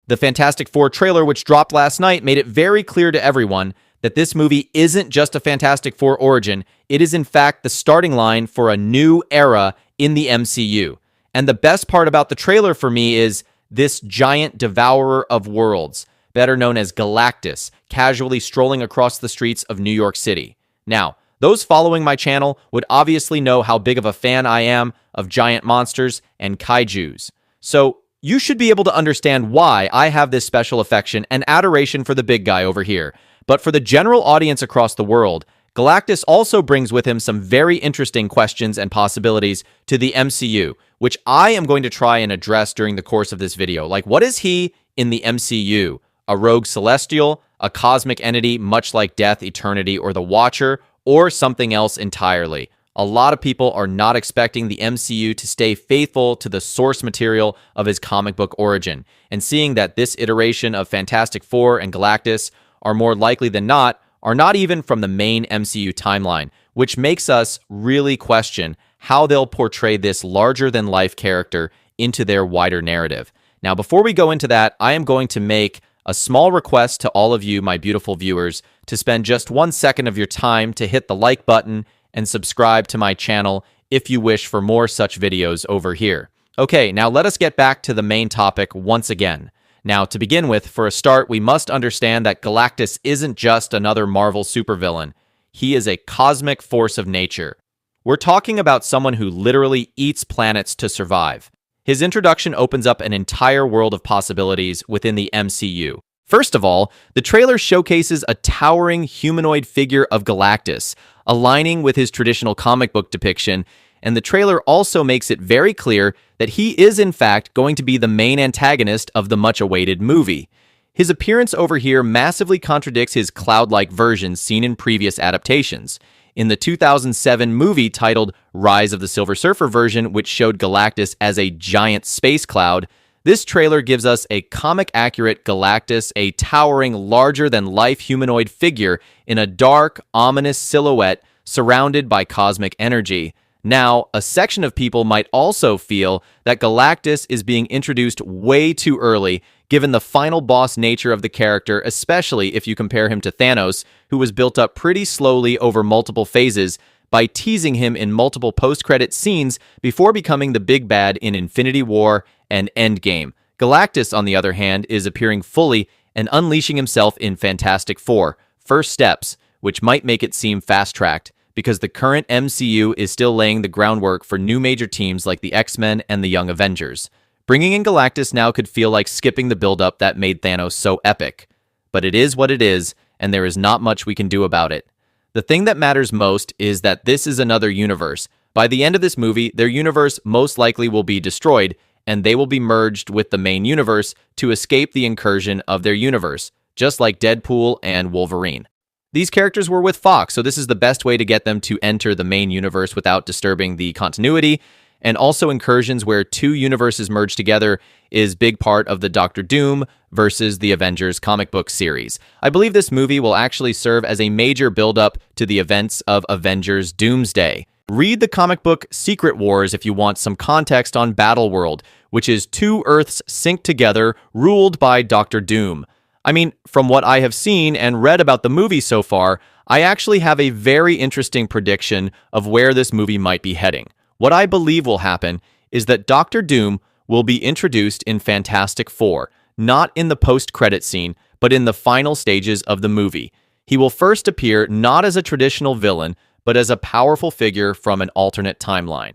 The Fantastic Four trailer, which dropped last night, made it very clear to everyone that this movie isn't just a Fantastic Four origin. It is, in fact, the starting line for a new era in the MCU. And the best part about the trailer for me is this giant devourer of worlds, better known as Galactus, casually strolling across the streets of New York City. Now, those following my channel would obviously know how big of a fan I am of giant monsters and kaijus. So you should be able to understand why I have this special affection and adoration for the big guy over here. But for the general audience across the world, Galactus also brings with him some very interesting questions and possibilities to the MCU, which I am going to try and address during the course of this video. Like, what is he in the MCU? A rogue celestial, a cosmic entity much like Death, Eternity, or the Watcher, or something else entirely? A lot of people are not expecting the MCU to stay faithful to the source material of his comic book origin, and seeing that this iteration of Fantastic Four and Galactus are more likely than not are not even from the main MCU timeline, which makes us really question how they'll portray this larger-than-life character into their wider narrative. Now, before we go into that, I am going to make a small request to all of you, my beautiful viewers, to spend just 1 second of your time to hit the like button and subscribe to my channel if you wish for more such videos over here. Okay, now let us get back to the main topic once again. Now, to begin with, for a start, we must understand that Galactus isn't just another Marvel supervillain. He is a cosmic force of nature. We're talking about someone who literally eats planets to survive. His introduction opens up an entire world of possibilities within the MCU. First of all, the trailer showcases a towering humanoid figure of Galactus, aligning with his traditional comic book depiction, and the trailer also makes it very clear that he is in fact going to be the main antagonist of the much-awaited movie. His appearance over here massively contradicts his cloud-like version seen in previous adaptations. In the 2007 movie titled Rise of the Silver Surfer version, which showed Galactus as a giant space cloud, this trailer gives us a comic-accurate Galactus, a towering, larger-than-life humanoid figure in a dark, ominous silhouette surrounded by cosmic energy. Now, a section of people might also feel that Galactus is being introduced way too early, given the final boss nature of the character, especially if you compare him to Thanos, who was built up pretty slowly over multiple phases by teasing him in multiple post-credit scenes before becoming the big bad in Infinity War and Endgame. Galactus, on the other hand, is appearing fully and unleashing himself in Fantastic Four, First Steps, which might make it seem fast-tracked, because the current MCU is still laying the groundwork for new major teams like the X-Men and the Young Avengers. Bringing in Galactus now could feel like skipping the build-up that made Thanos so epic. But it is what it is, and there is not much we can do about it. The thing that matters most is that this is another universe. By the end of this movie, their universe most likely will be destroyed, and they will be merged with the main universe to escape the incursion of their universe, just like Deadpool and Wolverine. These characters were with Fox, so this is the best way to get them to enter the main universe without disturbing the continuity, and also incursions where two universes merge together is big part of the Doctor Doom versus the Avengers comic book series. I believe this movie will actually serve as a major build-up to the events of Avengers Doomsday. Read the comic book Secret Wars if you want some context on Battleworld, which is two Earths synced together, ruled by Doctor Doom. I mean, from what I have seen and read about the movie so far, I actually have a very interesting prediction of where this movie might be heading. What I believe will happen is that Doctor Doom will be introduced in Fantastic Four, not in the post-credit scene, but in the final stages of the movie. He will first appear not as a traditional villain, but as a powerful figure from an alternate timeline.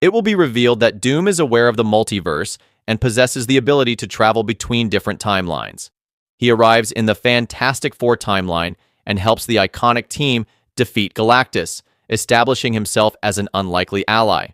It will be revealed that Doom is aware of the multiverse and possesses the ability to travel between different timelines. He arrives in the Fantastic Four timeline and helps the iconic team defeat Galactus, establishing himself as an unlikely ally.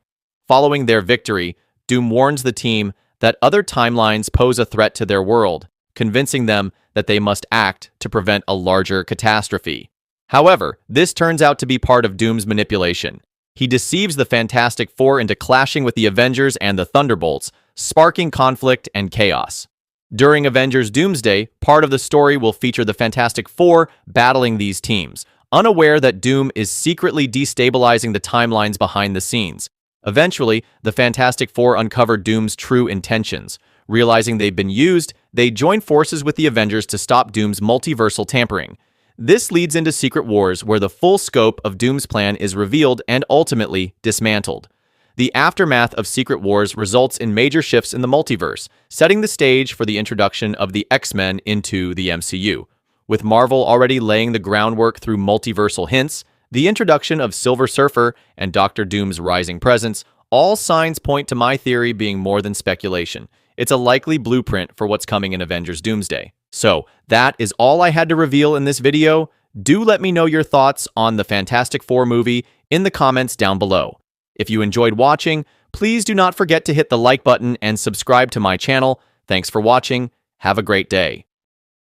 Following their victory, Doom warns the team that other timelines pose a threat to their world, convincing them that they must act to prevent a larger catastrophe. However, this turns out to be part of Doom's manipulation. He deceives the Fantastic Four into clashing with the Avengers and the Thunderbolts, sparking conflict and chaos. During Avengers Doomsday, part of the story will feature the Fantastic Four battling these teams, unaware that Doom is secretly destabilizing the timelines behind the scenes. Eventually, the Fantastic Four uncover Doom's true intentions, Realizing they've been used, they join forces with the Avengers to stop Doom's multiversal tampering. This leads into Secret Wars, where the full scope of Doom's plan is revealed and ultimately dismantled. The aftermath of Secret Wars results in major shifts in the multiverse, setting the stage for the introduction of the X-Men into the MCU. With Marvel already laying the groundwork through multiversal hints, the introduction of Silver Surfer and Doctor Doom's rising presence, all signs point to my theory being more than speculation. It's a likely blueprint for what's coming in Avengers Doomsday. So, that is all I had to reveal in this video. Do let me know your thoughts on the Fantastic Four movie in the comments down below. If you enjoyed watching, please do not forget to hit the like button and subscribe to my channel. Thanks for watching. Have a great day.